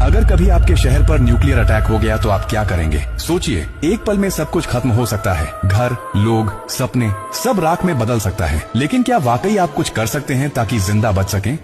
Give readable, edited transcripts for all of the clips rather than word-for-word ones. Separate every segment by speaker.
Speaker 1: अगर कभी आपके शहर पर न्यूक्लियर अटैक हो गया तो आप क्या करेंगे? सोचिए, एक पल में सब कुछ खत्म हो सकता है। घर, लोग, सपने, सब राख में बदल सकता है। लेकिन क्या वाकई आप कुछ कर सकते हैं ताकि जिंदा बच सकें?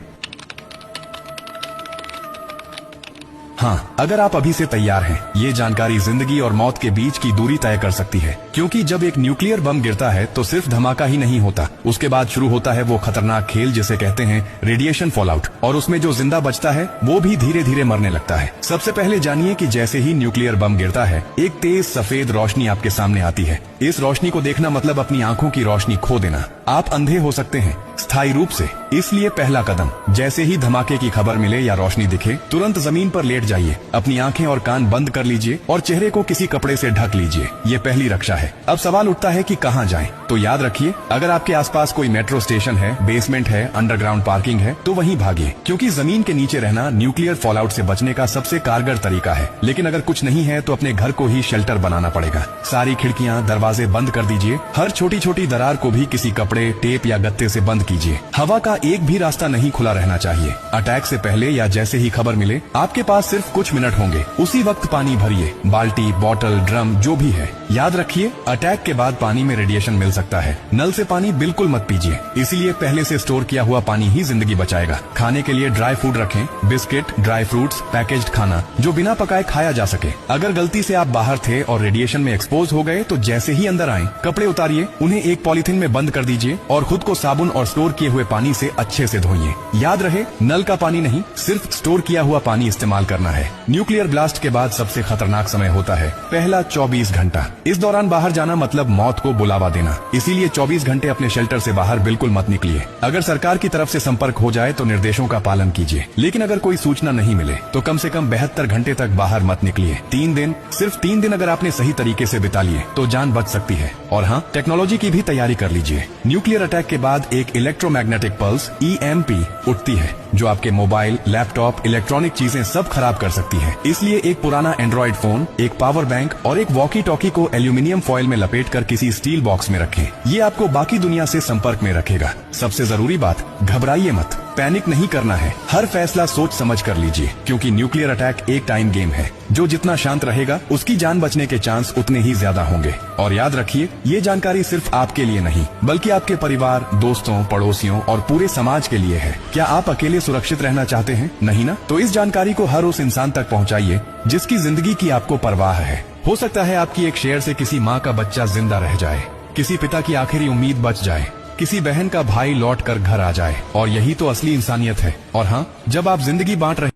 Speaker 1: हाँ, अगर आप अभी से तैयार हैं, ये जानकारी जिंदगी और मौत के बीच की दूरी तय कर सकती है। क्योंकि जब एक न्यूक्लियर बम गिरता है तो सिर्फ धमाका ही नहीं होता, उसके बाद शुरू होता है वो खतरनाक खेल जिसे कहते हैं रेडिएशन फॉलआउट। और उसमें जो जिंदा बचता है वो भी धीरे धीरे मरने लगता है। सबसे पहले जानिए कि जैसे ही न्यूक्लियर बम गिरता है, एक तेज सफेद रोशनी आपके सामने आती है। इस रोशनी को देखना मतलब अपनी आंखों की रोशनी खो देना। आप अंधे हो सकते हैं स्थायी रूप से। इसलिए पहला कदम, जैसे ही धमाके की खबर मिले या रोशनी दिखे, तुरंत जमीन पर लेट जाइए, अपनी आंखें और कान बंद कर लीजिए और चेहरे को किसी कपड़े से ढक लीजिए। ये पहली रक्षा है। अब सवाल उठता है कि कहाँ जाएं? तो याद रखिए, अगर आपके आसपास कोई मेट्रो स्टेशन है, बेसमेंट है, अंडरग्राउंड पार्किंग है, तो वहीं भागिए। क्योंकि जमीन के नीचे रहना न्यूक्लियर फॉलआउट से बचने का सबसे कारगर तरीका है। लेकिन अगर कुछ नहीं है तो अपने घर को ही शेल्टर बनाना पड़ेगा। सारी खिड़कियां, दरवाजे बंद कर दीजिए। हर छोटी छोटी दरार को भी किसी कपड़े, टेप या गत्ते से बंद कीजिए। हवा का एक भी रास्ता नहीं खुला रहना चाहिए। अटैक से पहले या जैसे ही खबर मिले, आपके पास सिर्फ कुछ मिनट होंगे। उसी वक्त पानी भरिए, बाल्टी, बोतल, ड्रम, जो भी है। याद रखिए, अटैक के बाद पानी में रेडिएशन मिल सकता है। नल से पानी बिल्कुल मत पीजिए, इसीलिए पहले से स्टोर किया हुआ पानी ही जिंदगी बचाएगा। खाने के लिए ड्राई फूड रखें, बिस्किट, ड्राई फ्रूट्स, पैकेज्ड खाना जो बिना पकाए खाया जा सके। अगर गलती से आप बाहर थे और रेडिएशन में एक्सपोज हो गए तो जैसे ही अंदर आए, कपड़े उतारिए, उन्हें एक पॉलिथीन में बंद कर दीजिए और खुद को साबुन और स्टोर किए हुए पानी से अच्छे से धोइए। याद रहे, नल का पानी नहीं, सिर्फ स्टोर किया हुआ पानी इस्तेमाल करना है। न्यूक्लियर ब्लास्ट के बाद सबसे खतरनाक समय होता है पहला 24 घंटा। इस दौरान बाहर जाना मतलब मौत को बुलावा देना। इसीलिए 24 घंटे अपने शेल्टर से बाहर बिल्कुल मत निकलिए। अगर सरकार की तरफ से संपर्क हो जाए तो निर्देशों का पालन कीजिए। लेकिन अगर कोई सूचना नहीं मिले तो कम से कम 72 घंटे तक बाहर मत निकलिए। 3 दिन, सिर्फ 3 दिन अगर आपने सही तरीके से बिता लिए तो जान बच सकती है। और हाँ, टेक्नोलॉजी की भी तैयारी कर लीजिए। न्यूक्लियर अटैक के बाद एक इलेक्ट्रोमैग्नेटिक पल्स EMP उठती है जो आपके मोबाइल, लैपटॉप, इलेक्ट्रॉनिक चीजें सब खराब कर सकती है। इसलिए एक पुराना एंड्रॉइड फोन, एक पावर बैंक और एक वॉकी टॉकी को एल्यूमिनियम फॉइल में लपेटकर किसी स्टील बॉक्स में रखें। ये आपको बाकी दुनिया से संपर्क में रखेगा। सबसे जरूरी बात, घबराइए मत, पैनिक नहीं करना है। हर फैसला सोच समझ कर लीजिए, क्योंकि न्यूक्लियर अटैक एक टाइम गेम है। जो जितना शांत रहेगा उसकी जान बचने के चांस उतने ही ज्यादा होंगे। और याद रखिए, ये जानकारी सिर्फ आपके लिए नहीं बल्कि आपके परिवार, दोस्तों, पड़ोसियों और पूरे समाज के लिए है। क्या आप अकेले सुरक्षित रहना चाहते हैं? नहीं ना? तो इस जानकारी को हर उस इंसान तक पहुंचाइए जिसकी जिंदगी की आपको परवाह है। हो सकता है आपकी एक शेयर से किसी माँ का बच्चा जिंदा रह जाए, किसी पिता की आखिरी उम्मीद बच जाए, किसी बहन का भाई लौट कर घर आ जाए। और यही तो असली इंसानियत है। और हाँ, जब आप जिंदगी बांट रहे